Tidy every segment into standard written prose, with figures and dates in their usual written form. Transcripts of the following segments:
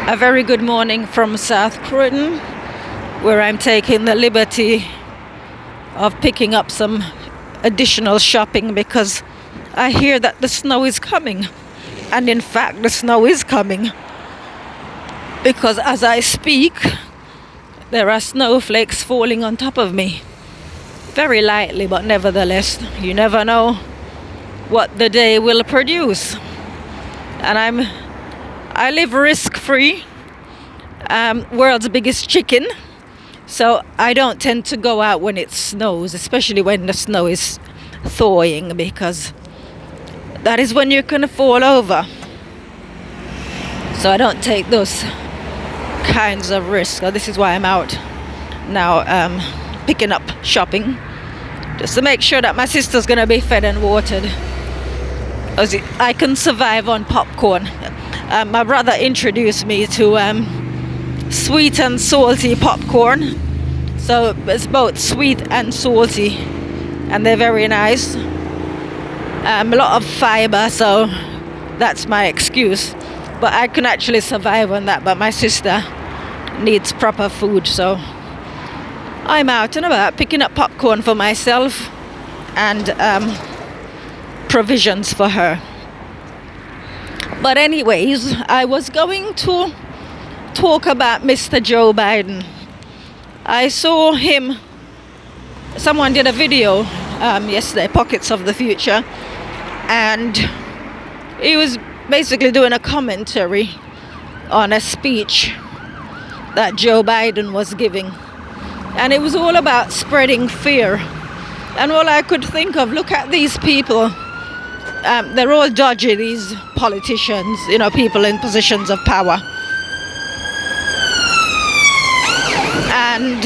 A very good morning from South Croydon, where I'm taking the liberty of picking up some additional shopping because I hear that the snow is coming. And in fact, the snow is coming because as I speak, there are snowflakes falling on top of me. Very lightly, but nevertheless, you never know what the day will produce. And I live risk-free, world's biggest chicken, so I don't tend to go out when it snows, especially when the snow is thawing, because that is when you're going to fall over. So I don't take those kinds of risks. So this is why I'm out now picking up shopping, just to make sure that my sister's going to be fed and watered. I can survive on popcorn. My brother introduced me to sweet and salty popcorn. So it's both sweet and salty, and they're very nice. A lot of fiber, so that's my excuse. But I can actually survive on that, but my sister needs proper food, so I'm out and about picking up popcorn for myself and provisions for her. But anyways, I was going to talk about Mr. Joe Biden. I saw him, someone did a video yesterday, Pockets of the Future, and he was basically doing a commentary on a speech that Joe Biden was giving. And it was all about spreading fear. And all I could think of, look at these people. They're all dodgy, these politicians, people in positions of power. And,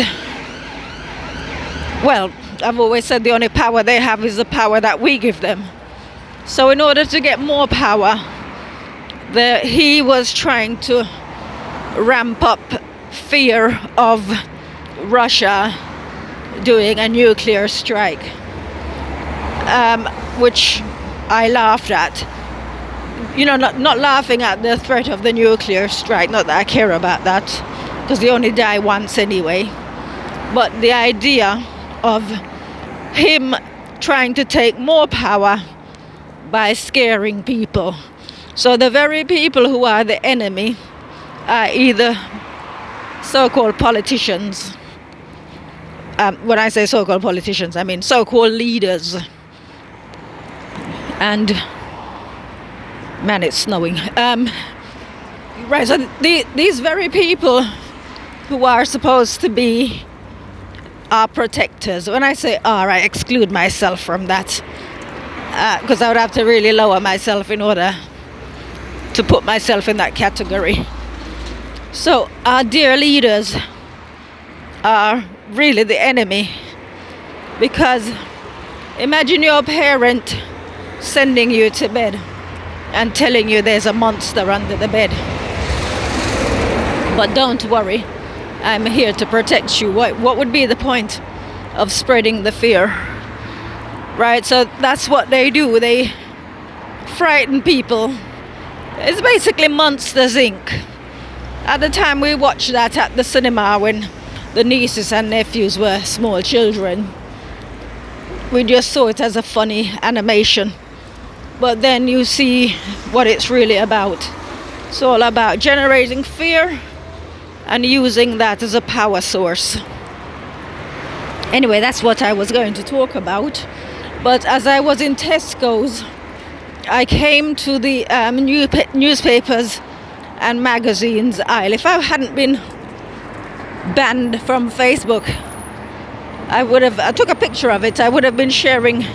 well, I've always said the only power they have is the power that we give them. So in order to get more power, he was trying to ramp up fear of Russia doing a nuclear strike, which I laughed at. Not laughing at the threat of the nuclear strike, not that I care about that, because they only die once anyway, but the idea of him trying to take more power by scaring people. So the very people who are the enemy are either so-called politicians. When I say so-called politicians, I mean so-called leaders. And man, it's snowing. Right, so these very people who are supposed to be our protectors. When I say are, I exclude myself from that, because I would have to really lower myself in order to put myself in that category. So our dear leaders are really the enemy, because imagine your parent sending you to bed and telling you there's a monster under the bed. But don't worry, I'm here to protect you. What would be the point of spreading the fear? Right, so that's what they do. They frighten people. It's basically Monsters Inc. At the time we watched that at the cinema when the nieces and nephews were small children, we just saw it as a funny animation. But then you see what it's really about. It's all about generating fear and using that as a power source. Anyway, that's what I was going to talk about. But as I was in Tesco's, I came to the newspapers and magazines aisle. If I hadn't been banned from Facebook, I took a picture of it. I would have been sharing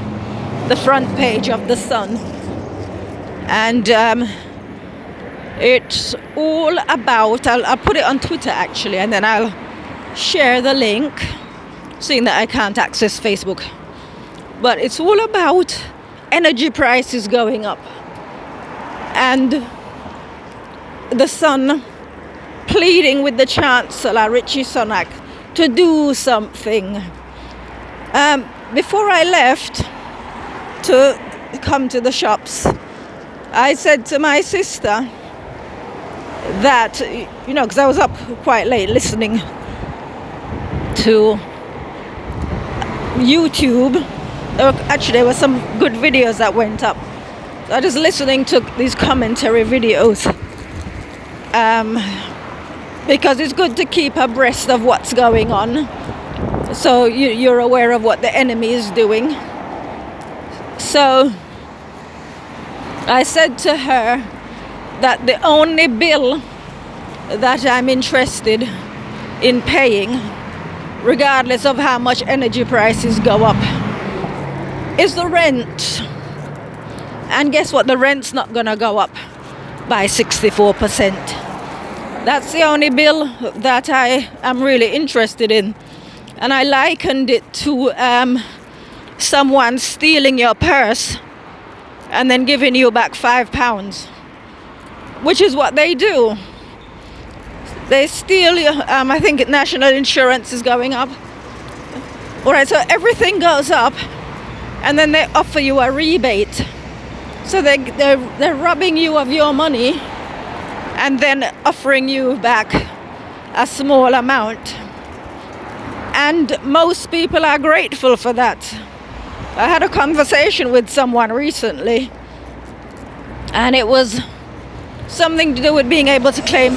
the front page of The Sun. And it's all about, I'll put it on Twitter actually, and then I'll share the link, seeing that I can't access Facebook. But it's all about energy prices going up. And The Sun pleading with the Chancellor, Richie Sunak, to do something. Before I left to come to the shops, I said to my sister, that, because I was up quite late listening to YouTube. There were some good videos that went up. So I was listening to these commentary videos because it's good to keep abreast of what's going on, so you're aware of what the enemy is doing. So I said to her that the only bill that I'm interested in paying, regardless of how much energy prices go up, is the rent. And guess what? The rent's not gonna go up by 64%. That's the only bill that I am really interested in. And I likened it to someone stealing your purse and then giving you back £5, which is what they do. They steal you. I think national insurance is going up. All right, so everything goes up, and then they offer you a rebate. So they're robbing you of your money and then offering you back a small amount. And most people are grateful for that. I had a conversation with someone recently, and it was something to do with being able to claim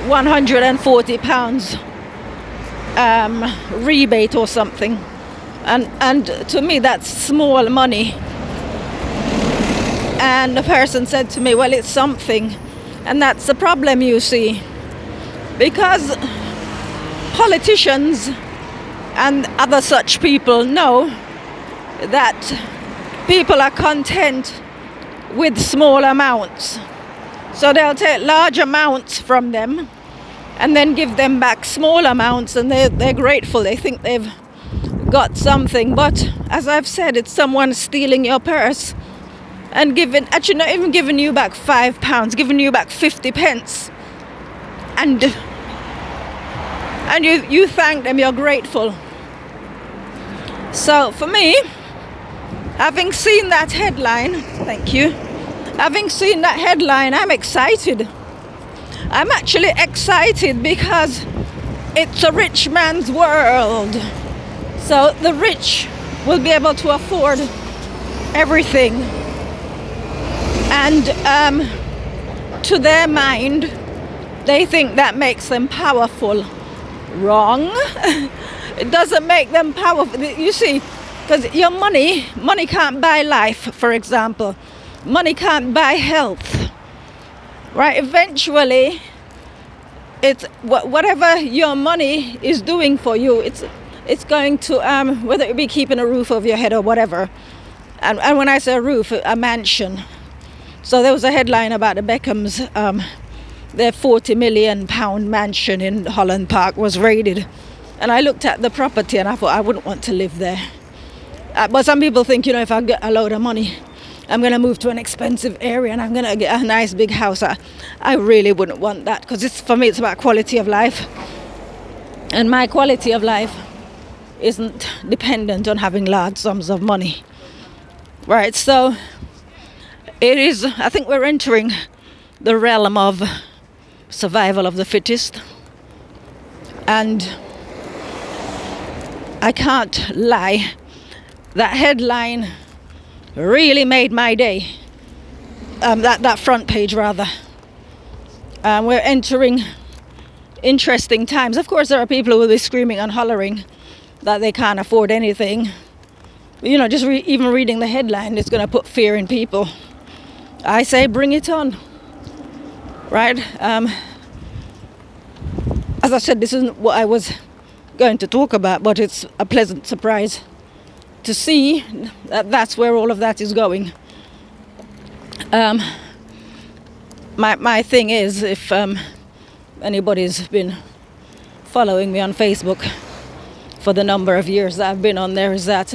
£140 rebate or something. And to me, that's small money. And the person said to me, well, it's something. And that's the problem, you see, because politicians and other such people know that people are content with small amounts. So they'll take large amounts from them and then give them back small amounts, and they're grateful. They think they've got something. But as I've said, it's someone stealing your purse and not even giving you back £5, giving you back 50 pence. And you thank them, you're grateful. So for me, having seen that headline, I'm excited. I'm actually excited because it's a rich man's world. So the rich will be able to afford everything. And to their mind, they think that makes them powerful. Wrong. It doesn't make them powerful. You see, because your money can't buy life, for example. Money can't buy health. Right? Eventually, it's whatever your money is doing for you, it's going to, whether it be keeping a roof over your head or whatever. And when I say a roof, a mansion. So there was a headline about the Beckhams, their £40 million mansion in Holland Park was raided. And I looked at the property and I thought I wouldn't want to live there. But some people think, if I get a load of money, I'm going to move to an expensive area and I'm going to get a nice big house. I really wouldn't want that, because for me it's about quality of life. And my quality of life isn't dependent on having large sums of money. Right, so I think we're entering the realm of survival of the fittest. And I can't lie, that headline really made my day. That front page, rather. We're entering interesting times. Of course, there are people who will be screaming and hollering that they can't afford anything. Just even reading the headline is going to put fear in people. I say bring it on. Right? As I said, this isn't what I was going to talk about, but it's a pleasant surprise to see that that's where all of that is going. My thing is, if anybody's been following me on Facebook for the number of years that I've been on there, is that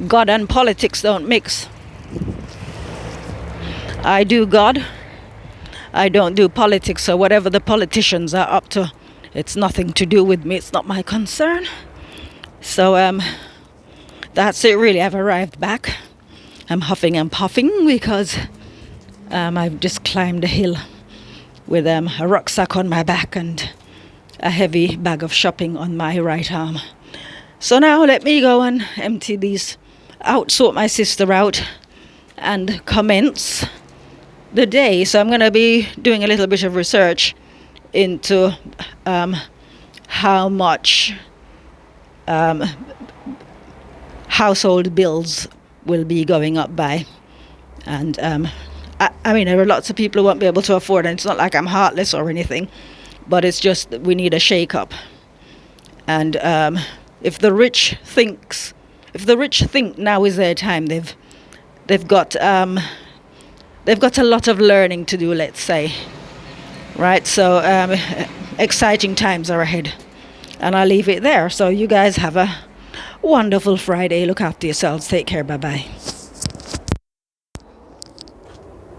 God and politics don't mix. I do God, I don't do politics, so whatever the politicians are up to, it's nothing to do with me, it's not my concern. So that's it really. I've arrived back. I'm huffing and puffing because I've just climbed a hill with a rucksack on my back and a heavy bag of shopping on my right arm. So now let me go and empty these out, sort my sister out, and commence the day. So I'm going to be doing a little bit of research into how much household bills will be going up by. And I mean, there are lots of people who won't be able to afford it. It's not like I'm heartless or anything, but it's just that we need a shake-up. And if the rich think now is their time, they've got a lot of learning to do, let's say, right? So exciting times are ahead, and I'll leave it there. So you guys have a wonderful Friday. Look after yourselves. Take care. Bye bye.